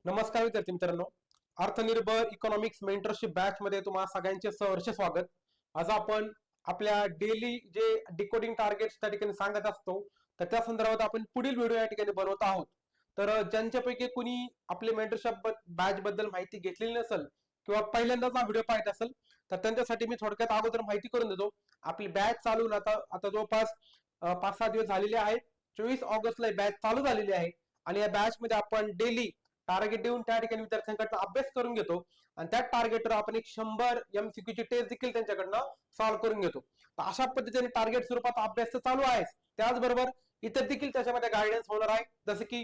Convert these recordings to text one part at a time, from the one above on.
नमस्कार विद्यार्थी मित्रांनो, अर्थनिर्भर इकॉनॉमिक्स मेंटरशिप बॅच मध्ये तुम्हाला सगळ्यांचे सहर्ष स्वागत. आज आपण आपल्या डेली जे डिकोडिंग टार्गेट्स त्या ठिकाणी सांगत असतो, तर त्या संदर्भात आपण पुढील व्हिडिओ या ठिकाणी बनवत आहोत. तर ज्यांच्यापैकी कुणी आपले मेंटरशिप बॅच बद्दल माहिती घेतलेली नसेल किंवा पहिल्यांदाच हा व्हिडिओ पाहत असेल, तर त्यांच्यासाठी मी थोडक्यात अगोदर माहिती करून देतो. आपली बॅच चालून आता जवळपास 5-6 दिवस झालेले आहेत. 24 ऑगस्टला बॅच चालू झालेली आहे आणि या बॅच मध्ये आपण डेली टार्गेट देऊन त्या ठिकाणी विद्यार्थ्यांकडनं अभ्यास करून घेतो आणि त्या टार्गेटवर आपण एक 100 MCQ ची टेस्ट देखील त्यांच्याकडनं सॉल्व्ह करून घेतो. तर अशा पद्धतीने टार्गेट स्वरूपात अभ्यास तर चालू आहे, त्याचबरोबर इतर देखील त्याच्यामध्ये गायडन्स होणार आहे, जसं की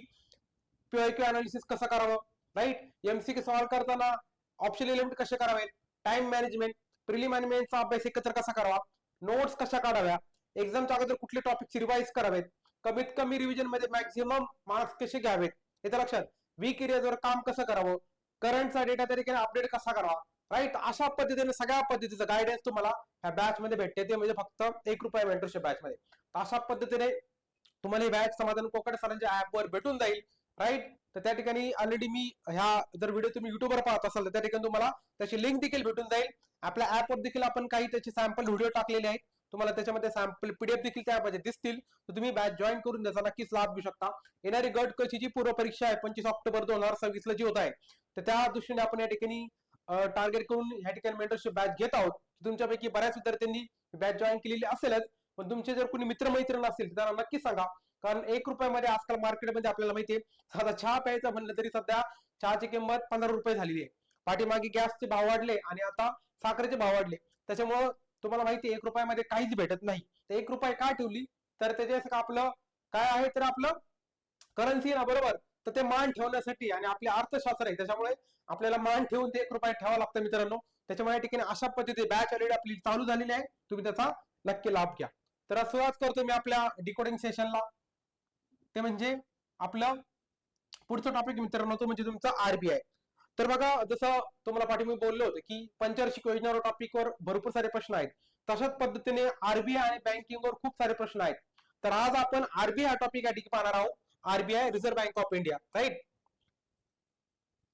पीआयक्यू अनालिसिस कसं करावं, राईट, MCQ सॉल्व्ह करताना ऑप्शन एलिमेंट कसे करावेत, टाइम मॅनेजमेंट, प्रिलिम आणि मेन्सचा अभ्यास एकत्र कसा करावा, नोट्स कशा काढाव्या, एक्झामच्या अगोदर कुठले टॉपिक रिवाइज करावेत, कमीत कमी रिव्हिजन मध्ये मॅक्झिमम मार्क्स कसे घ्यावेत, येत्या लक्षात, वीक एरियाजवर काम कसं करावं, करंटचा डेटा त्या ठिकाणी अपडेट कसा करावा, राईट. अशा पद्धतीने सगळ्या पद्धतीचं गायडन्स तुम्हाला ह्या बॅच मध्ये भेटते, ते म्हणजे फक्त ₹1 मेंटरशिप बॅच मध्ये. अशा पद्धतीने तुम्हाला ही बॅच समाधान कोकड सरांच्या ऍपवर भेटून जाईल, राईट. तर त्या ठिकाणी ऑलरेडी मी जर व्हिडिओ तुम्ही युट्यूबवर पाहत असाल तर त्या ठिकाणी तुम्हाला त्याची लिंक देखील भेटून जाईल. आपल्या ऍपवर देखील आपण काही त्याचे सॅम्पल व्हिडिओ टाकलेले आहेत, तुम्हाला त्याच्यामध्ये सॅम्पल पीडीएफ देखील त्यामध्ये दिसतील, तर तुम्ही बॅच जॉईन करून त्याचा नक्कीच लाभ घेऊ शकता. येणारी गट कशी जी पूर्व परीक्षा आहे 25 ऑक्टोबर 2026 ला जी होत आहे, तर त्या दृष्टीने आपण या ठिकाणी टार्गेट करून या ठिकाणी मेंटरशिप बॅच घेत आहोत. तुमच्यापैकी बऱ्याच विद्यार्थ्यांनी बॅच जॉईन केलेली असेलच, पण तुमचे जर कोणी मित्रमैत्रीण असतील त्यांना नक्की सांगा, कारण ₹1 आजकाल मार्केटमध्ये आपल्याला माहितीये, साधा चहा प्यायचा म्हणलं तरी सध्या चहाची किंमत ₹15 झालेली आहे. पाठीमागे गॅसचे भाव वाढले आणि आता साखरेचे भाव वाढले, त्याच्यामुळं तुम्हाला माहिती ₹1 काहीच भेटत नाही. तर ₹1 का ठेवली, तर त्याच्या आपलं काय आहे, तर आपलं करन्सी ना, बरोबर. तर ते मान ठेवण्यासाठी आणि आपले अर्थशास्त्र आहे, त्याच्यामुळे आपल्याला मान ठेवून ते ₹1 ठेवावा लागतं मित्रांनो. त्याच्यामुळे या ठिकाणी अशा पद्धतीने बॅच ऑलरेडी आपली चालू झालेली आहे, तुम्ही त्याचा नक्की लाभ घ्या. तर सुरुवात करतो मी आपल्या डिकोडिंग सेशनला. ते म्हणजे आपलं पुढचं टॉपिक मित्रांनो, तो म्हणजे तुमचा आरबीआय. तर बघा, जसं तुम्हाला पाठीमागे बोललो होतं की पंचवार्षिक योजनेवर टॉपिकवर भरपूर सारे प्रश्न आहेत, तशाच पद्धतीने आरबीआय आणि बँकिंगवर खूप सारे प्रश्न आहेत. तर आज आपण आरबीआय हा टॉपिक या ठिकाणी पाहणार आहोत, RBI Reserve Bank of India, right.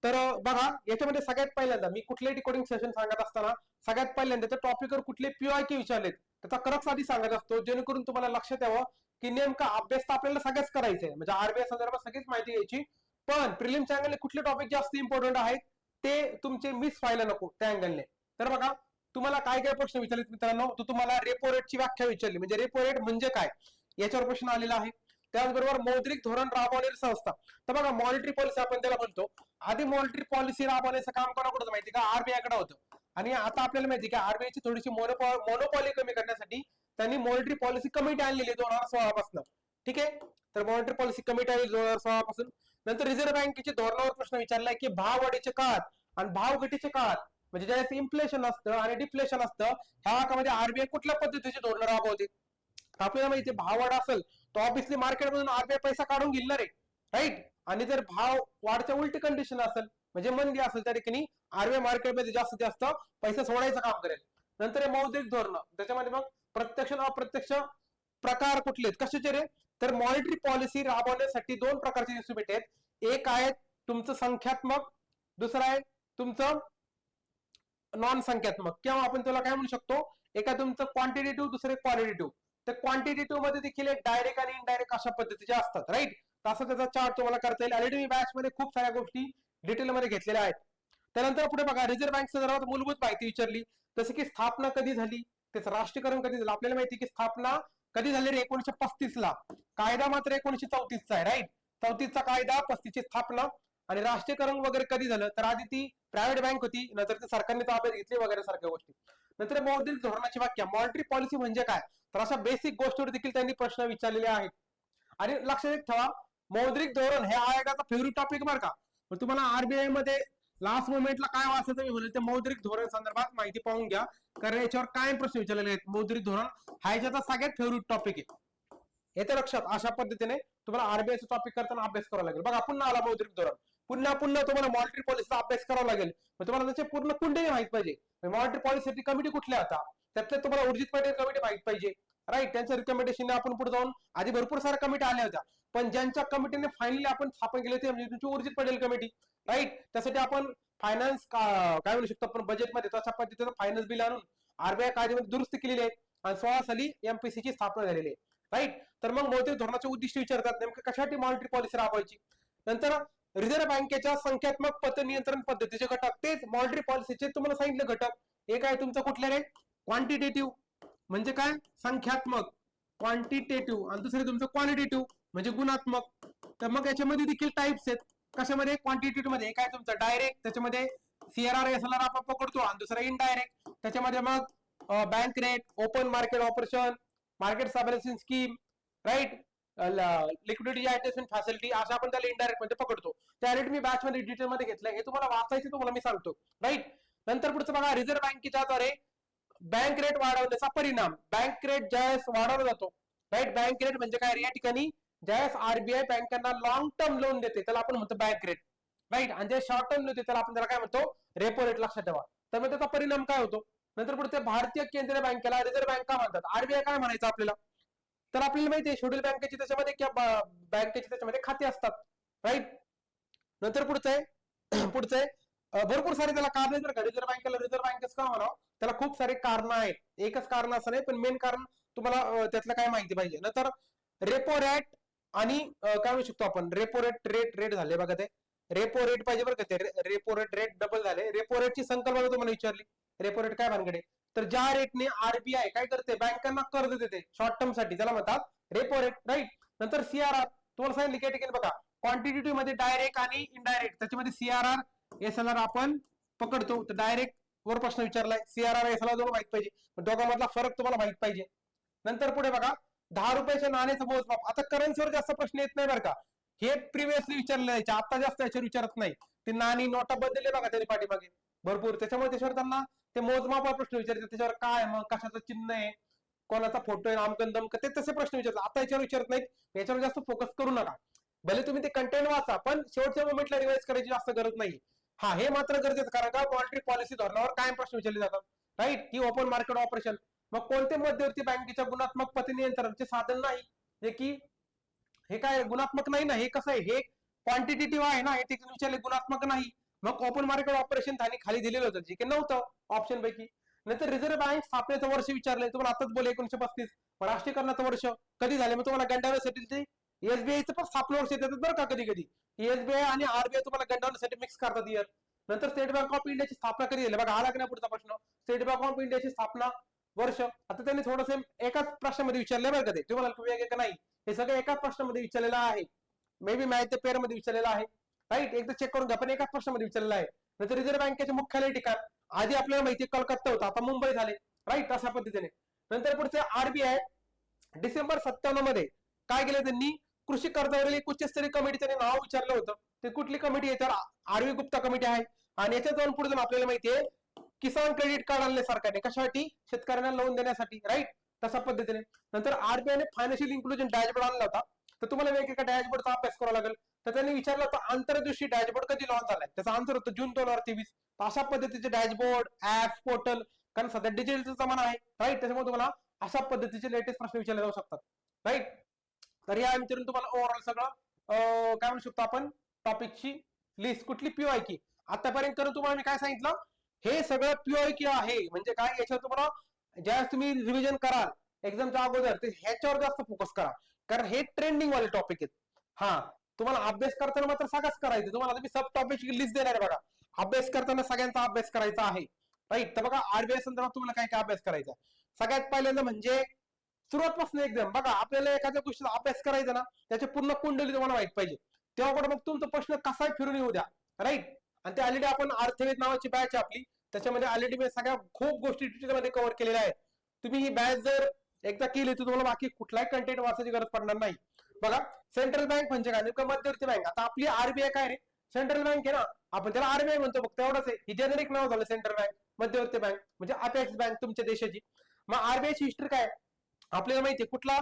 तर बघा, याच्यामध्ये सगळ्यात पहिल्यांदा मी कुठले डिकोडिंग सेशन सांगत असताना सगळ्यात पहिल्यांदा त्या टॉपिकवर कुठले पीआयक्यू विचारलेत त्याचा क्रक्स आधी सांगत असतो, जेणेकरून तुम्हाला लक्षात यावं की नेमका अभ्यास तर आपल्याला सगळ्याच करायचा आहे, म्हणजे आरबीआय संदर्भात सगळीच माहिती घ्यायची, पण प्रिलिमच्या अँगलने कुठले टॉपिक जास्त इम्पॉर्टंट आहेत ते तुमचे मिस व्हायला नको त्या अँगलने. तर बघा, तुम्हाला काय काय प्रश्न विचारलेत मित्रांनो, तो तुम्हाला रेपो रेटची व्याख्या विचारली, म्हणजे रेपो रेट म्हणजे काय याच्यावर प्रश्न आलेला आहे. त्याचबरोबर मौद्रिक धोरण राबवणारी संस्था, तर बघा मॉनिटरी पॉलिसी आपण त्याला म्हणतो. आधी मॉनिटरी पॉलिसी राबवण्याचं काम कोणाकडे माहिती का, आरबीआय कडे होतं. आणि आता आपल्याला माहिती का, आरबीआयची थोडीशी मोनोपॉली कमी करण्यासाठी त्यांनी मॉनिटरी पॉलिसी कमिटी आणलेली 2016 पासून, ठीक आहे. तर मॉनिटरी पॉलिसी कमिटी आली 2016 पासून. नंतर रिझर्व्ह बँकेच्या धोरणावर प्रश्न विचारलाय की भाव वाढीच्या काळात आणि भाव घटीच्या काळात, म्हणजे ज्यावेळेस इन्फ्लेशन असतं आणि डिफ्लेशन असतं, ह्या काळामध्ये आरबीआय कुठल्या पद्धतीचे धोरण राबवते. आपल्याला माहिती आहे, भाव वाढ असेल तर ऑब्व्हियसली मार्केटमधून आरबीआय पैसा काढून घेईल ना रे, राईट. आणि जर भाव वाढच्या उलटी कंडिशन असेल, म्हणजे मंदी असेल, त्या ठिकाणी आरबीआय मार्केटमध्ये जास्तीत जास्त पैसा सोडायचं काम करेल. नंतर मौद्रिक धोरण, त्याच्यामध्ये मग प्रत्यक्ष आणि अप्रत्यक्ष प्रकार कुठले कशाचे रे, तर मॉनिटरी पॉलिसी राबवण्यासाठी 2 प्रकारचे इन्स्ट्रुमेंट आहेत. एक आहे तुमचं संख्यात्मक, दुसरं आहे तुमचं नॉन संख्यात्मक, किंवा आपण त्याला काय म्हणू शकतो, एका तुमचं क्वांटिटेटिव्ह, दुसरे क्वालिटेटिव्ह. तर क्वांटिटेटिव्ह मध्ये देखील एक डायरेक्ट आणि इनडायरेक्ट अशा पद्धतीचे असतात, राईट. तसं त्याचा चार्ट तुम्हाला करता येईल. ऑलरेडी मी बॅच मध्ये खूप साऱ्या गोष्टी डिटेलमध्ये घेतलेल्या आहेत. त्यानंतर पुढे बघा, रिझर्व्ह बँक संदर्भात मूलभूत माहिती विचारली, जसं की स्थापना कधी झाली, त्याचं राष्ट्रीयकरण कधी झालं. आपल्याला माहिती की स्थापना कधी झाली रे, 1935 ला. कायदा मात्र 1934 चा आहे, राईट. 34 चा कायदा, 35 ची स्थापना. आणि राष्ट्रीयकरण वगैरे कधी झालं, तर आधी ती प्रायव्हेट बँक होती, नंतर ती सरकारने ताब्यात घेतली वगैरे सारख्या गोष्टी. नंतर मौद्रिक धोरणाची व्याख्या, मॉनिटरी पॉलिसी म्हणजे काय, तर अशा बेसिक गोष्टीवर देखील त्यांनी प्रश्न विचारलेले आहेत. आणि लक्षात ठेवा, मौद्रिक धोरण हे आयोगाचा फेवरेट टॉपिक बरं का. पण तुम्हाला आरबीआय मध्ये लास्ट मोमेंटला काय वाचायचं मी बोलले, ते मौद्रिक धोरण संदर्भात माहिती पाहून घ्या, कारण याच्यावर काय प्रश्न विचारलेले आहेत. मौद्रिक धोरण हा याच्याचा सगळ्यात फेवरेट टॉपिक आहे, येते लक्षात. अशा पद्धतीने तुम्हाला आरबीआयचा टॉपिक करताना अभ्यास करावा लागेल. बघा, पुन्हा आला मौद्रिक धोरण, पुन्हा तुम्हाला मॉनिटरी पॉलिसीचा अभ्यास करावा लागेल. तुम्हाला त्याचे पूर्ण कुंडे माहित पाहिजे. मॉनिटरी पॉलिसीसाठी कमिटी कुठल्या होता, त्यातले तुम्हाला उर्जित पटेल कमिटी माहित पाहिजे, राईट. त्यांच्या रिकमेंडेशन आपण पुढे जाऊन आधी भरपूर साऱ्या कमिटी आल्या होत्या, पण ज्यांच्या कमिटीने फायनली आपण स्थापन केले होते म्हणजे तुमची उर्जित पटेल कमिटी, राईट. त्यासाठी आपण फायनान्स काय म्हणू शकतो आपण बजेटमध्ये तशा पद्धतीचं फायनान्स बिल आणून आरबीआय कायद्यामध्ये दुरुस्ती केलेली आहे आणि 16 साली एमपीसीची स्थापना झालेली आहे, राईट. तर मग मौद्रिक धोरणाचे उद्दिष्ट विचारतात नेमकं कशासाठी मॉनिटरी पॉलिसी राबवायची. नंतर रिझर्व्ह बँकेच्या संख्यात्मक पत नियंत्रण पद्धतीचे घटक, तेच मॉनिटरी पॉलिसीचे तुम्हाला सांगितलं घटक. एक आहे तुमचं कुठले रे, क्वांटिटेटिव्ह म्हणजे काय संख्यात्मक क्वांटिटेटिव्ह, आणि दुसरे तुमचं क्वालिटेटिव्ह म्हणजे गुणात्मक. तर मग याच्यामध्ये देखील टाइप्स आहेत. कशामध्ये, क्वांटिटेटिव्ह मध्ये काय तुमचं डायरेक्ट, त्याच्यामध्ये सीआरआर एसएलआर आपण पकडतो, आणि दुसरं इनडायरेक्ट त्याच्यामध्ये मग bank rate, open market operation, market stabilisation scheme, right, liquidity adjustment facility, अशा आपण त्याला इनडायरेक्ट मध्ये पकडतो. त्या रेट मी बॅच मध्ये डिटेल मध्ये घेतलंय, हे तुम्हाला वाचायचं तुम्हाला मी सांगतो, राईट. नंतर पुढचं बघा, रिझर्व्ह बँकेच्या द्वारे बँक रेट वाढवण्याचा परिणाम. बँक रेट ज्यावेळेस वाढवला जातो, राईट, बँक रेट म्हणजे काय, या ठिकाणी ज्यावेळेस आरबीआय बँकांना लॉंग टर्म लोन देते त्याला आपण म्हणतो बँक रेट, राईट, आणि जे शॉर्ट टर्म देते त्याला आपण त्याला काय म्हणतो, रेपो रेट. लक्षात ठेवा. तर मग त्याचा परिणाम काय होतो. नंतर पुढे भारतीय केंद्रीय बँकेला रिझर्व्ह बँक का म्हणतात, आरबीआय काय म्हणायचं आपल्याला, तर आपल्याला माहिती आहे शेड्यूल बँकेची त्याच्यामध्ये किंवा बँकेची त्याच्यामध्ये खाते असतात, राईट. नंतर पुढचं आहे भरपूर सारे त्याला कारण आहेत. रिझर्व्ह बँकेला रिझर्व्ह बँकेच का म्हणावं, त्याला खूप सारे कारण आहेत, एकच कारण असं नाही, पण मेन कारण तुम्हाला त्यातलं काय माहिती पाहिजे. नंतर रेपो रेट आणि काय म्हणू शकतो आपण, रेपो रेट झाले बघा, ते रेपो रेट पाहिजे बरं का, ते रेपो रेट डबल झाले. रेपो रेटची संकल्पना तुम्हाला विचारली, रेपो रेट काय भानगडे, तर ज्या रेटने आरबीआय काय करते, बँकांना कर्ज देते शॉर्ट टर्म साठी, त्याला म्हणतात रेपो रेट, राईट. नंतर सीआरआर तुम्हाला सांगितलं कॅटेगरी बघा, क्वांटिटेटिव्ह मध्ये डायरेक्ट आणि इनडायरेक्ट, त्याच्यामध्ये सीआरआर एसएलआर आपण पकडतो. तर डायरेक्ट वर प्रश्न विचारलाय, सीआरआर एसएलआर दोघं माहित पाहिजे, दोघांमधला फरक तुम्हाला माहित पाहिजे. नंतर पुढे बघा, 10 रुपयाच्या नाण्याचं मोजमाप. आता करन्सीवर जास्त प्रश्न येत नाही बरं का, हे प्रिव्हियसली विचारले जायचे, आता जास्त याच्यावर विचारत नाही. ते नाणी नोटा बदलले बघा त्याच्या पाठीमागे भरपूर, त्याच्यामुळे त्याच्यावर त्यांना ते मोजमापावर प्रश्न विचारतात, त्याच्यावर काय मग कशाचं चिन्ह आहे, कोणाचा फोटो आहे, नामकन दमकन, ते तसे प्रश्न विचारतात. आता याच्यावर विचारत नाहीत, याच्यावर जास्त फोकस करू नका. भले तुम्ही ते कंटेंट वाचा, पण शेवटच्या मोमेंटला रिवाइज करायची जास्त गरज नाही. हा, हे मात्र गरजेचं, कारण का मॉनिटरी पॉलिसी धोरणावर कायम प्रश्न विचारले जातात, राईट. की ओपन मार्केट ऑपरेशन, मग कोणते मध्यवर्ती बँकेच्या गुणात्मक पत नियंत्रणचे साधन नाही, जे की हे काय गुणात्मक नाही ना, हे कसं आहे, हे क्वांटिटेटिव्ह आहे ना, हे विचारले गुणात्मक नाही. मग ओपन मार्केट ऑपरेशन त्यांनी खाली दिलेलं होतं, जे की नव्हतं ऑप्शन पैकी. नंतर रिझर्व्ह बँक स्थापनेचं वर्ष विचारलंय, तुम्हाला आताच बोल 1935. राष्ट्रीयकरणाचं वर्ष कधी झाले, मग तुम्हाला गंडावण्यासाठी एसबीआयचं पण स्थापना वर्ष देतात बरं का, कधी कधी एसबीआय आणि आरबीआय तुम्हाला गंडावण्यासाठी मिक्स करतात इयर. नंतर स्टेट बँक ऑफ इंडियाची स्थापना कधी झाली बघा, आला की नाही पुढचा प्रश्न, स्टेट बँक ऑफ इंडियाची स्थापना वर्ष. आता त्यांनी थोडंसं एकाच प्रश्नामध्ये विचारले बरं का, ते तुम्हाला वेगळं नाही, हे सगळं एकाच प्रश्नामध्ये विचारलेलं आहे. May be match the pair मध्ये विचारलेलं आहे, राईट. एकदा चेक करून घ्या, पण एकाच प्रश्नामध्ये विचारलेलं आहे. नंतर रिझर्व्ह बँकेचे मुख्यालय ठिकाण, आधी आपल्याला माहिती कलकत्ता होता, आता मुंबई झाले, राईट, अशा पद्धतीने. नंतर पुढचे आरबीआय डिसेंबर 97 मध्ये काय केलं त्यांनी, कृषी कर्जावरील एक उच्चस्तरीय कमिटी त्यांनी नाव विचारलं होतं. ते कुठली कमिटी आहे, तर आरवी गुप्ता कमिटी आहे. आणि याच्यात जाऊन पुढे जाऊन आपल्याला माहिती आहे किसान क्रेडिट कार्ड आणले सरकारने, कशासाठी, शेतकऱ्यांना लोन देण्यासाठी, राईट, तशा पद्धतीने. नंतर आरबीआयने फायनान्शियल इन्क्लुजन डॅशबोर्ड आणला होता, तर तुम्हाला वेगवेगळ्या डॅशबोर्डचा अभ्यास करावा लागेल. तर त्यांनी विचारलं होतं आंतरदृष्टी डॅशबोर्ड कधी लॉन्च झालाय, त्याचा आन्सर होतं जून 2023. अशा पद्धतीचे डॅशबोर्ड, ऍप, पोर्टल, कारण सध्या डिजिटलचा जमाना आहे, राईट, त्याच्यामुळे तुम्हाला अशा पद्धतीचे लेटेस्ट प्रश्न विचारले जाऊ शकतात, राईट. तर या विचारून तुम्हाला ओव्हरऑल सगळं काय म्हणू शकतो आपण, टॉपिकची लिस्ट कुठली पीओआय की आतापर्यंत करून तुम्हाला मी काय सांगितलं, हे सगळं पीओआय की आहे. म्हणजे काय, याच्यावर तुम्हाला ज्यावेळेस तुम्ही रिव्हिजन कराल एक्झामच्या अगोदर, ते ह्याच्यावर जास्त फोकस करा, कारण हे ट्रेंडिंग वाले टॉपिक आहेत. हा, तुम्हाला अभ्यास करताना मात्र सगळंच करायचं, तुम्हाला मी सब टॉपिकची लिस्ट देणार आहे बघा, अभ्यास करताना सगळ्यांचा अभ्यास करायचा आहे, राईट. तर बघा आरबीआय संदर्भात तुम्हाला काय काय अभ्यास करायचा. सगळ्यात पहिल्यांदा म्हणजे सुरुवातपासून एकदम बघा, आपल्याला एखाद्या गोष्टीचा अभ्यास करायचा ना, त्याची पूर्ण कुंडली तुम्हाला माहित पाहिजे, तेव्हा कुठे मग तुमचा प्रश्न कसा फिरून येऊ द्या, राईट. आणि ते ऑलरेडी आपण अर्थवेद नावाची बॅच आहे आपली, त्याच्यामध्ये ऑलरेडी मी सगळ्या खूप गोष्टी डिटेलमध्ये कव्हर केलेल्या आहेत. तुम्ही ही बॅच जर एकदा केली तर तुम्हाला बाकी कुठलाही कंटेंट वाचायची गरज पडणार नाही. बघा, सेंट्रल बँक म्हणजे काय, नेमकं मध्यवर्ती बँक. आता आपली आरबीआय काय रे, सेंट्रल बँक आहे ना, आपण त्याला आरबीआय म्हणतो, फक्त एवढंच आहे, ही जेनेरिक नाव झालं सेंट्रल बँक. मध्यवर्ती बँक म्हणजे अपेक्स बँक तुमच्या देशाची. मग आरबीआयची हिस्ट्री काय आपल्याला माहिती आहे, कुठला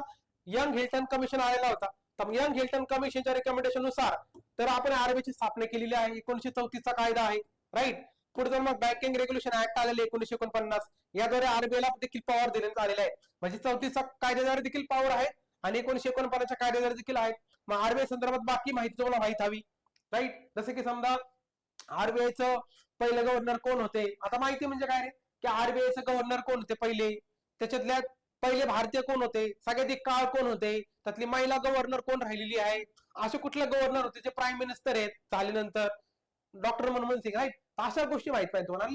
यंग हिल्टन कमिशन आलेला होता, तर यंग हिल्टन कमिशनच्या रिकमेंडेशन नुसार तर आपण आरबीआयची स्थापना केलेली आहे. 1934 चा कायदा आहे, राईट. पुढे मग बँकिंग रेग्युलेशन ऍक्ट आलेले 1949, याद्वारे आरबीआयला देखील पॉवर देण्यात आलेला आहे. म्हणजे 34चा कायद्याद्वारे देखील पॉवर आहे आणि 1949च्या कायद्याद्वारे देखील आहे. मग आरबीआय संदर्भात बाकी माहिती तुम्हाला माहित हवी, राईट. जसे की समजा आरबीआयचं पहिले गव्हर्नर कोण होते, आता माहिती म्हणजे काय रे, की आरबीआयचं गव्हर्नर कोण होते पहिले, त्याच्यातल्या पहिले भारतीय कोण होते, सगळ्यात काळ कोण होते, त्यातली महिला गव्हर्नर कोण राहिलेली आहे, असे कुठले गव्हर्नर होते जे प्राईम मिनिस्टर आहेत झाल्यानंतर, डॉक्टर मनमोहन सिंग, राईट. अशा गोष्टी माहित पाहिजे तुम्हाला.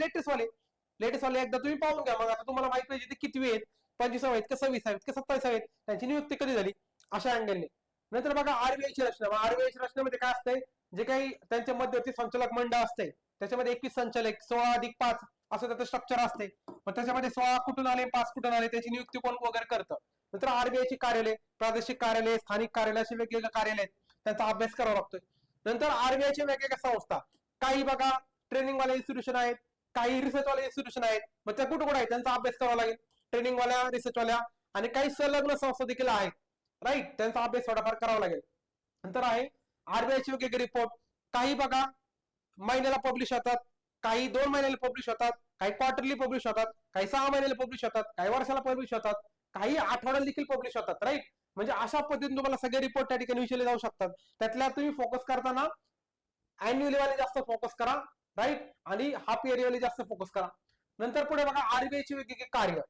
लेटेस्ट वाले एकदा तुम्ही पाहून घ्या. मग आता तुम्हाला माहित पाहिजे ते किती आहेत, 25 आहेत का 26 आहेत का 27 आहेत, त्यांची नियुक्ती कधी झाली, अशा अँगलने. नंतर बघा आरबीआयची रचना. आरबीआयची रचनेमध्ये काय असते, जे काही त्यांच्या मध्यवर्ती संचालक मंडळ असते त्याच्यामध्ये 21 संचालक, 16+5 असं त्याचं स्ट्रक्चर असते. मग त्याच्यामध्ये 16 कुठून आले, 5 कुठून आले, त्याची नियुक्ती कोण वगैरे करतं. नंतर आरबीआयची कार्यालय, प्रादेशिक कार्यालय, स्थानिक कार्यालय, असे वेगवेगळे कार्यालय आहेत, त्यांचा अभ्यास करावा लागतोय. नंतर आरबीआयच्या वेगवेगळ्या संस्था, काही बघा ट्रेनिंग वाले इन्स्टिट्यूशन आहेत, काही रिसर्च वाले इन्स्टिट्यूशन आहेत, मग त्या कुठे कुठे आहेत त्यांचा अभ्यास करावा लागेल, ट्रेनिंग वाल्या, रिसर्च वाल्या, आणि काही संलग्न संस्था देखील आहेत, राईट, त्यांचा अभ्यास थोडाफार करावा लागेल. नंतर आहे आरबीआयचे वेगवेगळे रिपोर्ट, काही बघा महिन्याला पब्लिश होतात, काही 2 महिन्याला पब्लिश होतात, काही क्वार्टरली पब्लिश होतात, काही 6 महिन्याला पब्लिश होतात, काही वर्षाला पब्लिश होतात, काही आठवड्याला देखील पब्लिश होतात, राईट. म्हणजे अशा पद्धतीने तुम्हाला सगळे रिपोर्ट त्या ठिकाणी विचारले जाऊ शकतात. त्यातल्या तुम्ही फोकस करताना अॅन्युअली वाले जास्त फोकस करा, राईट, आणि हाफ इयरली वाले जास्त फोकस करा. नंतर पुढे बघा आरबीआयची वेगवेगळे कार्य.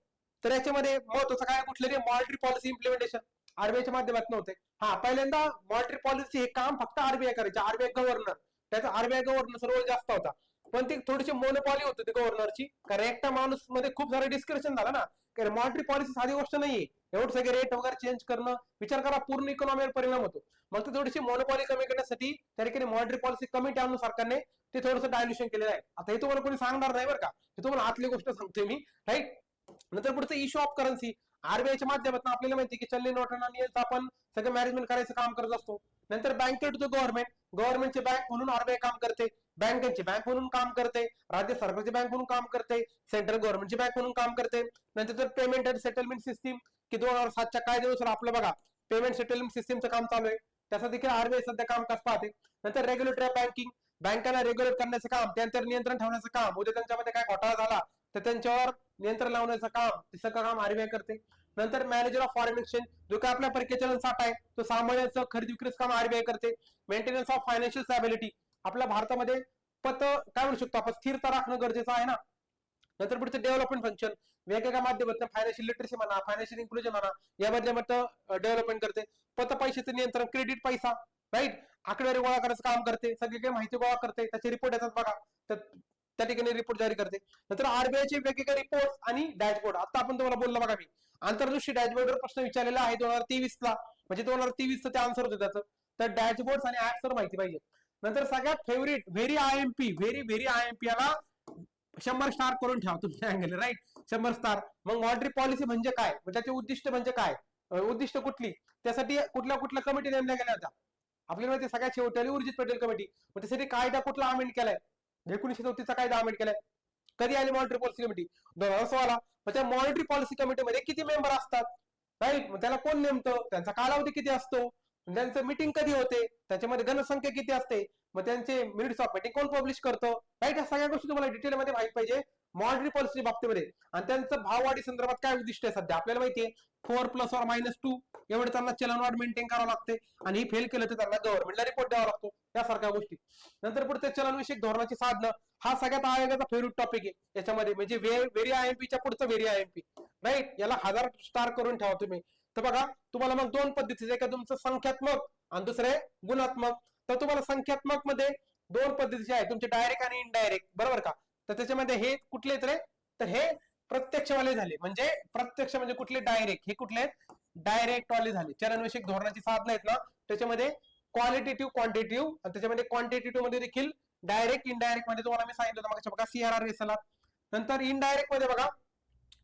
तर याच्यामध्ये महत्वाचं काय कुठले रे, मॉनिटरी पॉलिसी इम्प्लिमेंटेशन आरबीआयच्या माध्यमातून होते. हा, पहिल्यांदा मॉनिटरी पॉलिसी हे काम फक्त आरबीआय करायचे, आरबीआय गव्हर्नर, त्याचा आरबीआय गव्हर्नर रोल जास्त होता. पण ती थोडीशी मोनोपॉली होती ती गव्हर्नरची, कारण एकटा माणूस मध्ये खूप सारे डिस्कशन झालं ना, कारण मॉनिटरी पॉलिसी साधी गोष्ट नाहीये, एवढं सगळे रेट वगैरे चेंज करणं, विचार करा पूर्ण इकॉनॉमीवर परिणाम होतो. मग ती थोडीशी मोनोपॉली कमी करण्यासाठी त्या ठिकाणी मॉनिटरी पॉलिसी कमिटी आणून सरकारने ते थोडंसं डायल्युशन केलेलं आहे. आता हे तुम्हाला कोणी सांगणार नाही बरं का, हे तुम्हाला आतली गोष्ट सांगतोय मी, राईट. नंतर पुढचं इश्यू ऑफ करन्सी, आरबीआयच्या माध्यमातून आपल्याला माहिती की चलनी नोटांना आपण सगळं मॅनेजमेंट करायचं काम करत असतो. नंतर बँकेट टू गव्हर्नमेंट, गव्हर्नमेंटची बँक म्हणून आरबीआय काम करते, बँकेची बँक म्हणून काम करते, राज्य सरकारची बँक म्हणून काम करते, सेंट्रल गव्हर्नमेंटची बँक म्हणून काम करते. नंतर पेमेंट अँड सेटलमेंट सिस्टीम, की 2007च्या कायद्यानुसार आपलं बघा पेमेंट सेटलमेंट सिस्टीमचं काम चालू आहे, त्याचं देखील आरबीआय सध्या कामकाज पाहते. नंतर रेग्युलेटरी बँकिंग, बँकांना रेग्युलेट करण्याचं काम, त्यांच्यावर नियंत्रण ठेवण्याचं काम, उद्या त्यांच्यामध्ये काय घोटाळा झाला तर त्यांच्यावर नियंत्रण लावण्याचं काम, ते सगळं काम आरबीआय करते. नंतर मॅनेजर ऑफ फॉरेन एक्सचेंज, जो काय आपल्या परकीय चलन साठा आहे तो सांभाळण्याचं खरेदी विक्रीचं काम आरबीआय करते. मेंटेनन्स ऑफ फायनान्शियल स्टॅबिलिटी, आपल्या भारतामध्ये काय म्हणू शकतो आपण, स्थिरता राखणं गरजेचं आहे ना. नंतर पुढचं डेव्हलपमेंट फंक्शन, वेगवेगळ्या माध्यमातून फायनान्शियल लिटरसी म्हणा, फायनान्शियल इन्क्लुजन म्हणा, या माध्यमातून डेव्हलपमेंट करते. पत पैशाचं नियंत्रण, क्रेडिट पैसा, राईट, आकडेवारी गोळा करायचं काम करते, सगळी काही माहिती गोळा करते, त्याचे रिपोर्ट येतात बघा, तर त्या ठिकाणी रिपोर्ट जारी करते. नंतर आरबीआयचे वेगवेगळे रिपोर्ट आणि डॅशबोर्ड, आता आपण तुम्हाला बोललो बघा मी आंतरदृष्टी डॅशबोर्डवर प्रश्न विचारलेला आहे 2023ला, म्हणजे 2023चं ते आन्सर होतं त्याचं. तर डॅशबोर्ड आणि ऍप्स तर माहिती पाहिजे. नंतर सगळ्यात favourite very IMP, very IMP याला 100 स्टार करून ठेवा तुमच्या अँगल, राईट, 100 स्टार. मग मॉनिटरी पॉलिसी म्हणजे काय, त्याचे उद्दिष्ट म्हणजे काय, उद्दिष्ट कुठली, त्यासाठी कुठल्या कुठल्या कमिटी नेमल्या गेल्या होत्या आपल्याला माहिती, सगळ्यात शेवटी उर्जित पटेल कमिटी. मग त्यासाठी कायदा कुठला अमेंड केलाय, 1934चा कायदा अमेंड केलाय. कधी आली मॉनिटरी पॉलिसी कमिटी, 2016ला. मग त्या मॉनिटरी पॉलिसी कमिटीमध्ये किती मेंबर असतात, राईट, मग त्याला कोण नेमतं, त्यांचा कालावधी किती असतो, त्यांचं मीटिंग कधी होते, त्याच्यामध्ये घनसंख्या किती असते, मग त्यांचे मिनिट्स ऑफ मीटिंग कोण पब्लिश करतो, राईट. या सगळ्या गोष्टी तुम्हाला डिटेलमध्ये माहिती पाहिजे मॉनिटरी पॉलिसी बाबतीमध्ये. आणि त्यांचं भाववाढी संदर्भात काय उद्दिष्ट आहे सध्या आपल्याला माहितीये, 4 + or -2 एवढे त्यांना चलनवाढ मेंटेन करावं लागते, आणि फेल केलं तर त्यांना गव्हर्नमेंटला रिपोर्ट द्यावा लागतो, यासारख्या गोष्टी. नंतर पुढे चलनविषयक धोरणाची साधनं, हा सगळ्यात आयोगाचा फेवरेट टॉपिक आहे याच्यामध्ये, म्हणजे व्हेरी आयएमपीच्या पुढचं व्हेरी आयएमपी, राईट. याला 1000 स्टार करून ठेवा तुम्ही. तर बघा तुम्हाला मग 2 पद्धतीचे, एका तुमचं संख्यात्मक आणि दुसरे गुणात्मक. तर तुम्हाला संख्यात्मक मध्ये 2 पद्धतीचे आहे तुमचे, डायरेक्ट आणि इनडायरेक्ट, बरोबर का. तर त्याच्यामध्ये हे कुठले रे, तर हे प्रत्यक्षवाले झाले, म्हणजे प्रत्यक्ष म्हणजे कुठले, डायरेक्ट, हे कुठले डायरेक्ट वाले झाले. चलनविषयक धोरणाची साधनं आहेत ना, त्याच्यामध्ये क्वालिटेटिव्ह, क्वांटिटेटिव्ह, आणि त्याच्यामध्ये क्वांटिटेटिव्ह मध्ये देखील डायरेक्ट इनडायरेक्ट मध्ये तुम्हाला मी सांगितलं होतं मग बघा सीआरआर रेसला. नंतर इनडायरेक्ट मध्ये बघा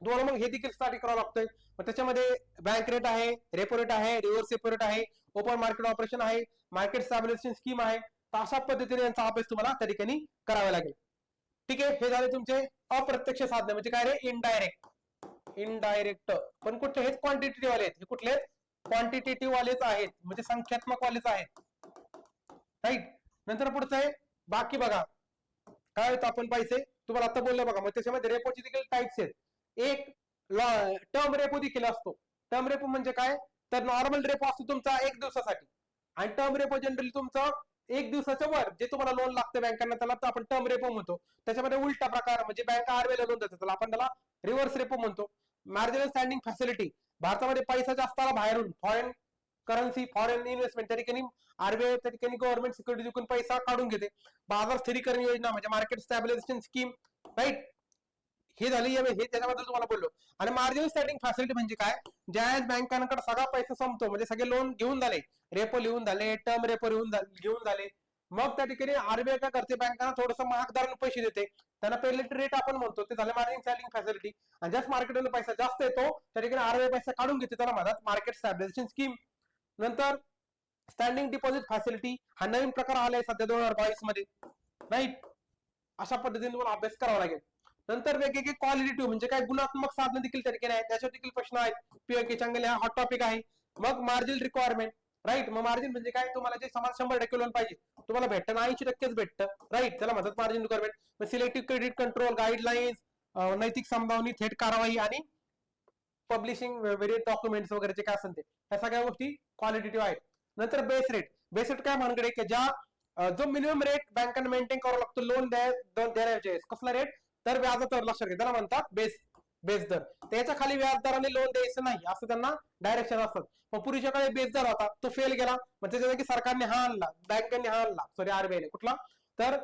तुम्हाला मग हे देखील स्टाडी करावं लागतंय. मग त्याच्यामध्ये बँक रेट आहे, रेपो रेट आहे, रिव्हर्स रेपो रेट आहे, ओपन मार्केट ऑपरेशन आहे, मार्केट स्टॅबिलायझेशन स्कीम आहे. तर अशा पद्धतीने यांचा अभ्यास तुम्हाला त्या ठिकाणी करावा लागेल. ठीक आहे, हे झाले तुमचे अप्रत्यक्ष साधने, म्हणजे काय रे, इनडायरेक्ट. पण कुठले, हेच क्वांटिटेटिव्ह वाले आहेत, हे कुठले क्वांटिटेटिव्ह वालेच आहेत, म्हणजे संख्यात्मक वालेच आहेत, राईट. नंतर पुढचं आहे बाकी, बघा काय होतं आपण पैसे तुम्हाला आता बोललं बघा. मग त्याच्यामध्ये रेपोचे देखील टाइप्स आहेत. एक टर्म रेपो देखील असतो. टर्म रेपो म्हणजे काय, तर नॉर्मल रेपो असतो तुमचा 1 दिवसासाठी, आणि टर्म रेपो जनरली तुमचं 1 दिवसाच्या वर जे तुम्हाला लोन लागतं बँकांना त्याला आपण टर्म रेपो म्हणतो. त्याच्यामध्ये उलटा प्रकार म्हणजे बँका आरबीआयला लोन देतात त्याला आपण त्याला रिव्हर्स रेपो म्हणतो. मार्जिनल स्टँडिंग फॅसिलिटी, भारतामध्ये पैसा जास्त आला बाहेरून, फॉरेन करन्सी, फॉरेन इन्व्हेस्टमेंट, त्या ठिकाणी आरबीआय त्या ठिकाणी गव्हर्नमेंट सिक्युरिटी विकून पैसा काढून घेते. बाजार स्थिरीकरण योजना म्हणजे मार्केट स्टॅबिलायझेशन स्कीम, राईट, हे झाली. हे त्याच्याबद्दल तुम्हाला बोललो. आणि मार्जिनल स्टँडिंग फॅसिलिटी म्हणजे काय, ज्या बँकांकडे सगळा पैसा संपतो म्हणजे सगळे लोन घेऊन झाले, रेपो लिहून झाले, टर्म रेपो घेऊन झाले, मग त्या ठिकाणी आरबीआय काय करते, बँकांना थोडंसं महाग दराने पैसे देते, त्यांना पेनल्टी रेट आपण म्हणतो, ते झालं मार्जिनल स्टँडिंग फॅसिलिटी. आणि ज्याच मार्केटमध्ये पैसा जास्त येतो त्या ठिकाणी आरबीआय पैसा काढून घेते, त्याला म्हणतात मार्केट स्टॅबिलायझेशन स्कीम. नंतर स्टँडिंग डिपॉझिट फॅसिलिटी, हा नवीन प्रकार आलाय सध्या 2022 मध्ये, राईट. अशा पद्धतीने तुम्हाला अभ्यास करावा लागेल. नंतर वेगवेगळे क्वालिटेटिव्ह म्हणजे काय, गुणात्मक साधन देखील त्या ठिकाणी आहेत, त्याच्यावर देखील प्रश्न आहेत. पीओके चांगले, हा हॉट टॉपिक आहे. मग मार्जिन रिक्वायरमेंट, राईट. मग मार्जिन म्हणजे काय, तुम्हाला जे समाज 100% लोन पाहिजे तुम्हाला भेटतं, 80%च भेटतं, राईट, त्याला म्हणतात मार्जिन रिक्वायरमेंट. मग सिलेक्टिव्ह क्रेडिट कंट्रोल, गाईडलाईन्स, नैतिक संभावनी, थेट कारवाई आणि पब्लिशिंग व्हेरियंट डॉक्युमेंट्स वगैरे काय असेल ते, ह्या सगळ्या गोष्टी क्वालिटेटिव्ह आहेत. नंतर बेस रेट, बेस रेट काय मानकडे की ज्या जो मिनिमम रेट बँकांना मेंटेन करावा लागतो लोन देण्याचे, कसला रेट, तर व्याजाचा लक्षात घ्या, त्याला म्हणतात बेस दर. त्याच्या खाली व्याजदराने लोन द्यायचं नाही असं त्यांना डायरेक्शन असतात. मग पूर्वीच्या काळी बेस दर होता, तो फेल गेला, मग त्याच्या जागी सरकारने हा आणला, बँकांनी हा आणला, सॉरी आरबीआयने, कुठला, तर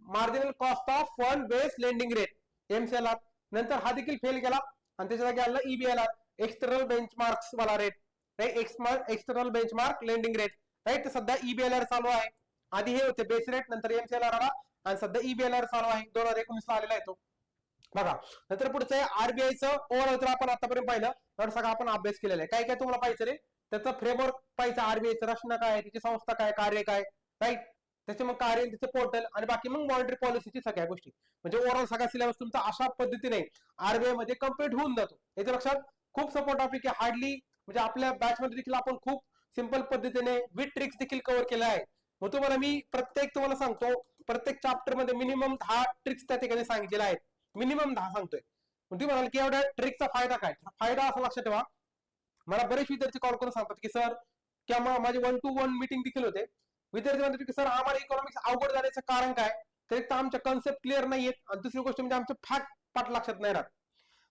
marginal cost of fund based lending rate, MCLR. नंतर हा देखील फेल गेला आणि त्याच्या जागी आणला ईबीएलआर, एक्सटर्नल बेंचमार्क्स वाला rate, external benchmark lending rate, right. सध्या ईबीएलआर चालू आहे. आधी हे होते बेस रेट, नंतर एमसीएलआर आला, आणि सध्या ईबीएलआर चालू आहे, 2019 ला आलेला आहे तो, बघा. नंतर पुढचं आहे आरबीआयचं ओव्हरऑल, तर आपण आतापर्यंत पाहिलं तर सगळं आपण अभ्यास केलेला आहे. काय काय तुम्हाला पाहिजे रे, त्याचा फ्रेमवर्क पाहिजे, आरबीआयचं रचना काय, त्याची संस्था काय, कार्य काय, राईट, त्याचे मग कार्य, त्याचं पोर्टल, आणि बाकी मग मॉनिटरी पॉलिसीची सगळ्या गोष्टी, म्हणजे ओव्हरऑल सगळा सिलेबस तुमचा अशा पद्धतीने आरबीआय मध्ये कम्प्लीट होऊन जातो. याच्या लक्षात खूप सपोर्ट टॉपिक आहे, हार्डली म्हणजे आपल्या बॅच मध्ये देखील आपण खूप सिंपल पद्धतीने विथ ट्रिक्स देखील कव्हर केल्या आहेत. मग तुम्हाला मी तुम्हाला सांगतो, प्रत्येक चॅप्टर मध्ये मिनिमम 10 ट्रिक्स त्या ठिकाणी सांगितलेल्या आहेत, मिनिमम 10 सांगतोय. तुम्ही म्हणाल की एवढ्या ट्रिकचा फायदा काय, फायदा असा लक्षात ठेवा, मला बरेच विद्यार्थी कॉल करून सांगतात की सर, किंवा माझे 1 to 1 मीटिंग देखील होते, विद्यार्थी म्हणतात की सर आम्हाला इकॉनॉमिक्स अवघड झाल्याचं कारण काय, तर एक तर आमच्या कन्सेप्ट क्लिअर नाहीयेत, आणि दुसरी गोष्ट म्हणजे आमचे फॅक्ट पाठ लक्षात नाही राहत.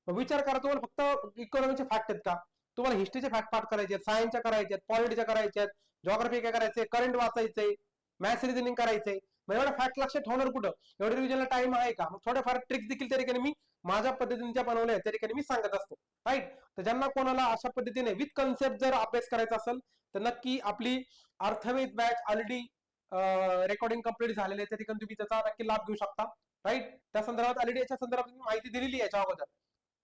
मग विचार करा, तुम्हाला फक्त इकॉनॉमिकचे फॅक्ट आहेत का, तुम्हाला हिस्ट्रीचे फॅक्ट पाठ करायचे आहेत, सायन्सच्या करायचे आहेत, पॉलिटीच्या करायचे आहेत, जॉग्राफी काय करायचंय, करंट वाचायचंय, मॅथ्स रिझनिंग करायचंय. मग एवढा फॅक्ट लक्षात ठेवणार कुठं, एवढ्या रिव्हिजनला टाइम आहे का. मग थोड्याफार ट्रिक्स देखील त्या ठिकाणी मी माझ्या पद्धतीने ज्या बनवल्या त्या ठिकाणी मी सांगत असतो, राईट. तर ज्यांना कोणाला अशा पद्धतीने विथ कन्सेप्ट जर अभ्यास करायचा असेल तर नक्की आपली अर्थवेद बॅच ऑलरेडी रेकॉर्डिंग कंप्लीट झालेले आहे, त्या ठिकाणी तुम्ही त्याचा नक्की लाभ घेऊ शकता, राईट. त्या संदर्भात ऑलरेडी याच्या संदर्भात माहिती दिलेली आहे याच्या अगोदर,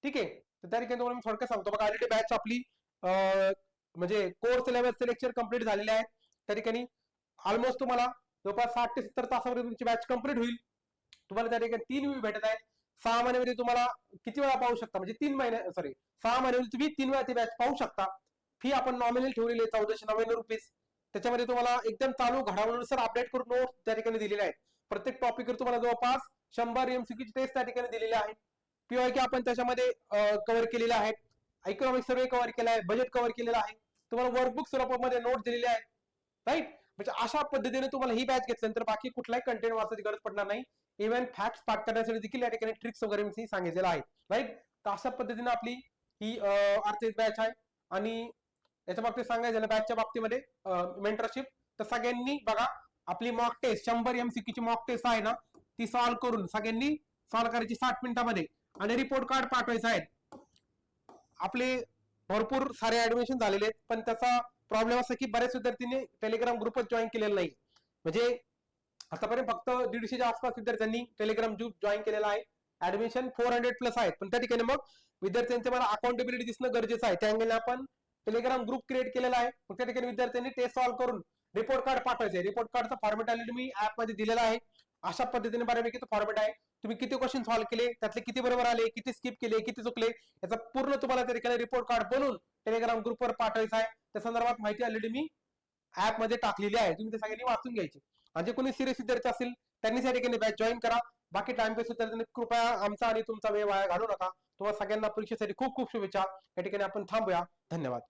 ठीक आहे. तर त्या ठिकाणी तुम्हाला मी थोडक्यात सांगतो बघा, ऑलरेडी बॅच आपली म्हणजे कोर्स लेवलचे लेक्चर कंप्लीट झालेले आहेत, त्या ठिकाणी ऑलमोस्ट तुम्हाला जवळपास 60 ते 70 तासामध्ये तुमची बॅच कंप्लीट होईल. तुम्हाला त्या ठिकाणी 3 वीक भेटत आहेत. 6 महिन्यामध्ये तुम्हाला किती वेळा पाहू शकता, म्हणजे 6 महिन्यामध्ये तुम्ही 3 वेळा ती बॅच पाहू शकता. फी आपण नॉमिनल ठेवलेली आहे 1499 रुपीज. त्याच्यामध्ये तुम्हाला एकदम चालू घडामोडीनुसार अपडेट करून नोट्स त्या ठिकाणी दिलेले आहेत. प्रत्येक टॉपिकवर तुम्हाला जवळपास 100 एमसीक्यू टेस्ट त्या ठिकाणी दिलेले आहेत. पीओके आपण त्याच्यामध्ये कव्हर केलेले आहेत, इकॉनॉमिक सर्वे कव्हर केला आहे, बजेट कव्हर केलेला आहे, तुम्हाला वर्कबुक स्वरूपामध्ये नोट्स दिलेले आहेत, राईट. म्हणजे अशा पद्धतीने तुम्हाला ही बॅच घेतल्यानंतर बाकी कुठलाही कंटेंट वाचायची गरज पडणार नाही. इव्हन फॅक्ट्स पाठ करण्यासाठी देखील या ठिकाणी ट्रिक्स वगैरे मी सांगितलेलं आहे, राईट. तर अशा पद्धतीने आपली ही आर्थिक बॅच आहे. आणि याच्या बाबतीत सांगायचं झालं बॅचच्या बाबतीमध्ये मेंटरशिप, तर सगळ्यांनी बघा आपली मॉक टेस्ट 100 एमसीक्यू ची मॉक टेस्ट आहे ना, ती सॉल्व्ह करून सगळ्यांनी सॉल्व्ह करायची 60 मिनिटांमध्ये, आणि रिपोर्ट कार्ड पाठवायचं आहे. आपले भरपूर सारे ऍडमिशन झालेले आहेत, पण त्याचा प्रॉब्लेम असा की बऱ्याच विद्यार्थ्यांनी टेलिग्राम ग्रुपच जॉईन केलेला नाही. म्हणजे आतापर्यंत फक्त 150च्या आसपास विद्यार्थ्यांनी टेलिग्राम ग्रुप जॉईन केलेला आहे. ऍडमिशन 400+ आहेत, पण त्या ठिकाणी मग विद्यार्थ्यांचे मला अकाउंटेबिलिटी दिसणं गरजेचं आहे. त्या अँगलने आपण टेलिग्राम ग्रुप क्रिएट केलेला आहे. मग त्या ठिकाणी विद्यार्थ्यांनी टेस्ट सॉल्व्ह करून रिपोर्ट कार्ड पाठवायचे. रिपोर्ट कार्डचा फॉर्मॅट ऑलरेडी मी ऍप मध्ये दिलेला आहे. अशा पद्धतीने बऱ्यापैकी तो फॉर्मॅट आहे. तुम्ही किती क्वेश्चन सॉल्व्ह केले, त्यातले किती बरोबर आले, किती स्किप केले, किती चुकले, याचा पूर्ण तुम्हाला त्या ठिकाणी रिपोर्ट कार्ड बनवून टेलिग्राम ग्रुपवर पाठवायचा आहे. त्या संदर्भात माहिती ऑलरेडी मी ऍप मध्ये टाकलेली आहे, तुम्ही ते सगळ्यांनी वाचून घ्यायची. आणि जे कोणी सिरियस विद्यार्थी असतील त्यांनी त्या ठिकाणी बॅच जॉईन करा. बाकी टाइमपास विद्यार्थ्यांनी कृपया आमचा आणि तुमचा वेळ वाया घालू नका. तुम्हाला सगळ्यांना परीक्षेसाठी खूप खूप शुभेच्छा. या ठिकाणी आपण थांबूया. धन्यवाद.